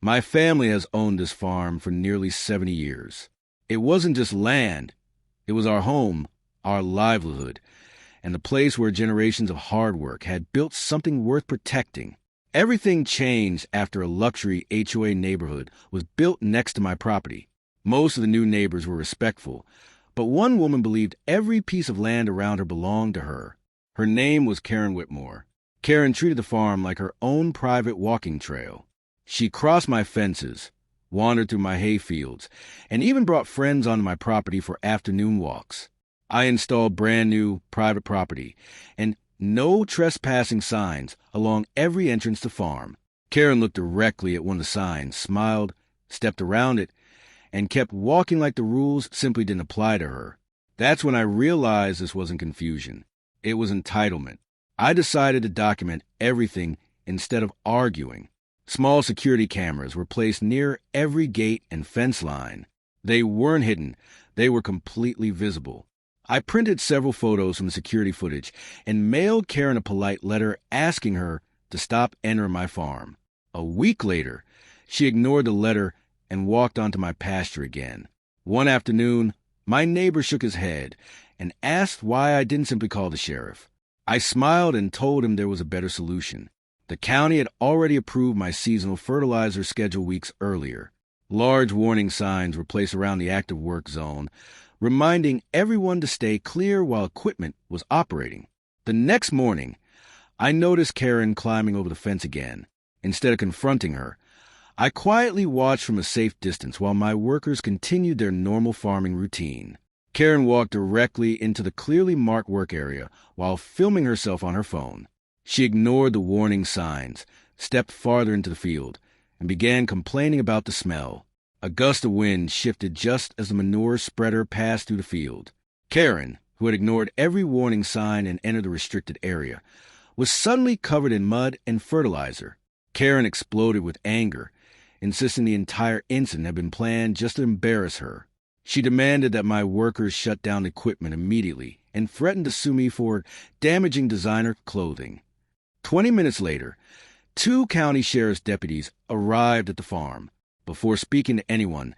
My family has owned this farm for nearly 70 years. It wasn't just land. It was our home, our livelihood, and the place where generations of hard work had built something worth protecting. Everything changed after a luxury HOA neighborhood was built next to my property. Most of the new neighbors were respectful, but one woman believed every piece of land around her belonged to her. Her name was Karen Whitmore. Karen treated the farm like her own private walking trail. She crossed my fences, wandered through my hay fields, and even brought friends onto my property for afternoon walks. I installed brand new private property and no trespassing signs along every entrance to farm. Karen looked directly at one of the signs, smiled, stepped around it, and kept walking like the rules simply didn't apply to her. That's when I realized this wasn't confusion. It was entitlement. I decided to document everything instead of arguing. Small security cameras were placed near every gate and fence line. They weren't hidden. They were completely visible. I printed several photos from the security footage and mailed Karen a polite letter asking her to stop entering my farm. A week later, she ignored the letter and walked onto my pasture again. One afternoon, my neighbor shook his head and asked why I didn't simply call the sheriff. I smiled and told him there was a better solution. The county had already approved my seasonal fertilizer schedule weeks earlier. Large warning signs were placed around the active work zone, reminding everyone to stay clear while equipment was operating. The next morning, I noticed Karen climbing over the fence again. Instead of confronting her, I quietly watched from a safe distance while my workers continued their normal farming routine. Karen walked directly into the clearly marked work area while filming herself on her phone. She ignored the warning signs, stepped farther into the field, and began complaining about the smell. A gust of wind shifted just as the manure spreader passed through the field. Karen, who had ignored every warning sign and entered the restricted area, was suddenly covered in mud and fertilizer. Karen exploded with anger, insisting the entire incident had been planned just to embarrass her. She demanded that my workers shut down equipment immediately and threatened to sue me for damaging designer clothing. 20 minutes later, 2 county sheriff's deputies arrived at the farm. Before speaking to anyone,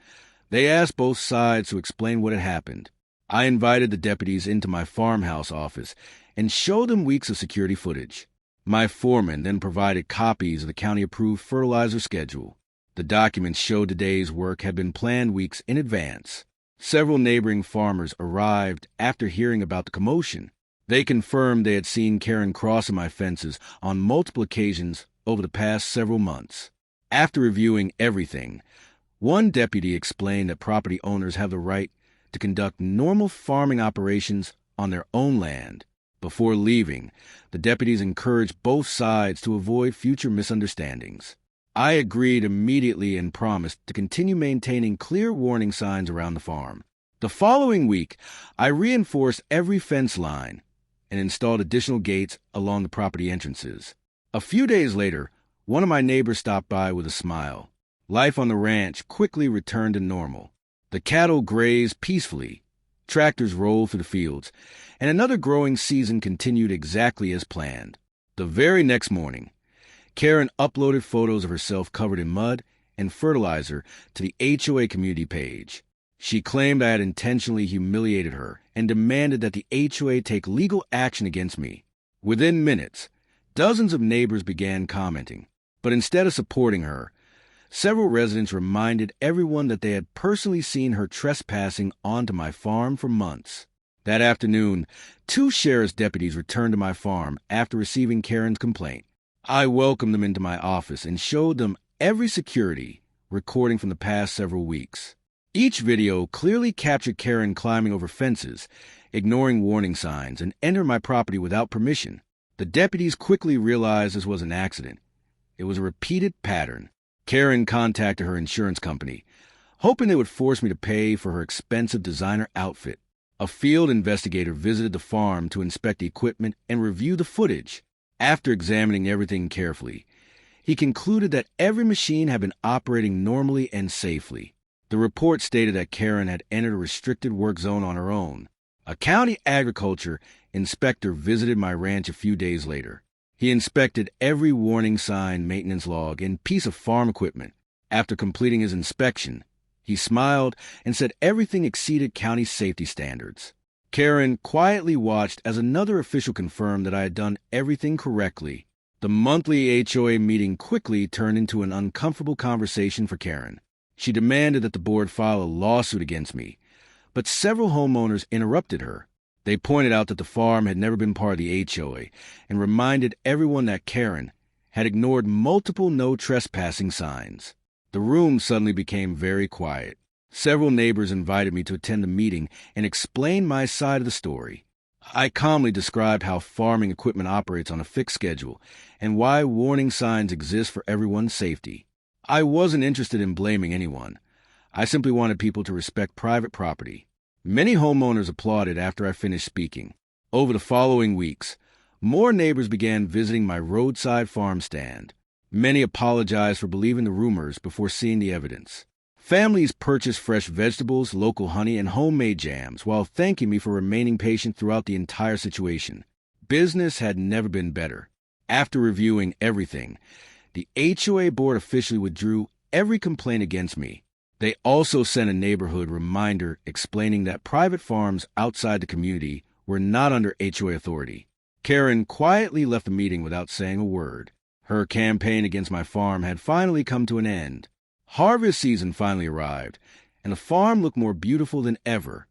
they asked both sides to explain what had happened. I invited the deputies into my farmhouse office and showed them weeks of security footage. My foreman then provided copies of the county-approved fertilizer schedule. The documents showed the day's work had been planned weeks in advance. Several neighboring farmers arrived after hearing about the commotion. They confirmed they had seen Karen crossing my fences on multiple occasions over the past several months. After reviewing everything, one deputy explained that property owners have the right to conduct normal farming operations on their own land. Before leaving, the deputies encouraged both sides to avoid future misunderstandings. I agreed immediately and promised to continue maintaining clear warning signs around the farm. The following week, I reinforced every fence line and installed additional gates along the property entrances. A few days later, one of my neighbors stopped by with a smile. Life on the ranch quickly returned to normal. The cattle grazed peacefully, tractors rolled through the fields, and another growing season continued exactly as planned. The very next morning, Karen uploaded photos of herself covered in mud and fertilizer to the HOA community page. She claimed I had intentionally humiliated her and demanded that the HOA take legal action against me. Within minutes, dozens of neighbors began commenting, but instead of supporting her, several residents reminded everyone that they had personally seen her trespassing onto my farm for months. That afternoon, 2 sheriff's deputies returned to my farm after receiving Karen's complaint. I welcomed them into my office and showed them every security recording from the past several weeks. Each video clearly captured Karen climbing over fences, ignoring warning signs, and entering my property without permission. The deputies quickly realized this was an accident. It was a repeated pattern. Karen contacted her insurance company, hoping they would force me to pay for her expensive designer outfit. A field investigator visited the farm to inspect the equipment and review the footage. After examining everything carefully, he concluded that every machine had been operating normally and safely. The report stated that Karen had entered a restricted work zone on her own. A county agriculture inspector visited my ranch a few days later. He inspected every warning sign, maintenance log, and piece of farm equipment. After completing his inspection, he smiled and said everything exceeded county safety standards. Karen quietly watched as another official confirmed that I had done everything correctly. The monthly HOA meeting quickly turned into an uncomfortable conversation for Karen. She demanded that the board file a lawsuit against me, but several homeowners interrupted her. They pointed out that the farm had never been part of the HOA and reminded everyone that Karen had ignored multiple no trespassing signs. The room suddenly became very quiet. Several neighbors invited me to attend the meeting and explain my side of the story. I calmly described how farming equipment operates on a fixed schedule and why warning signs exist for everyone's safety. I wasn't interested in blaming anyone. I simply wanted people to respect private property. Many homeowners applauded after I finished speaking. Over the following weeks, more neighbors began visiting my roadside farm stand. Many apologized for believing the rumors before seeing the evidence. Families purchased fresh vegetables, local honey, and homemade jams while thanking me for remaining patient throughout the entire situation. Business had never been better. After reviewing everything, the HOA board officially withdrew every complaint against me. They also sent a neighborhood reminder explaining that private farms outside the community were not under HOA authority. Karen quietly left the meeting without saying a word. Her campaign against my farm had finally come to an end. Harvest season finally arrived, and the farm looked more beautiful than ever.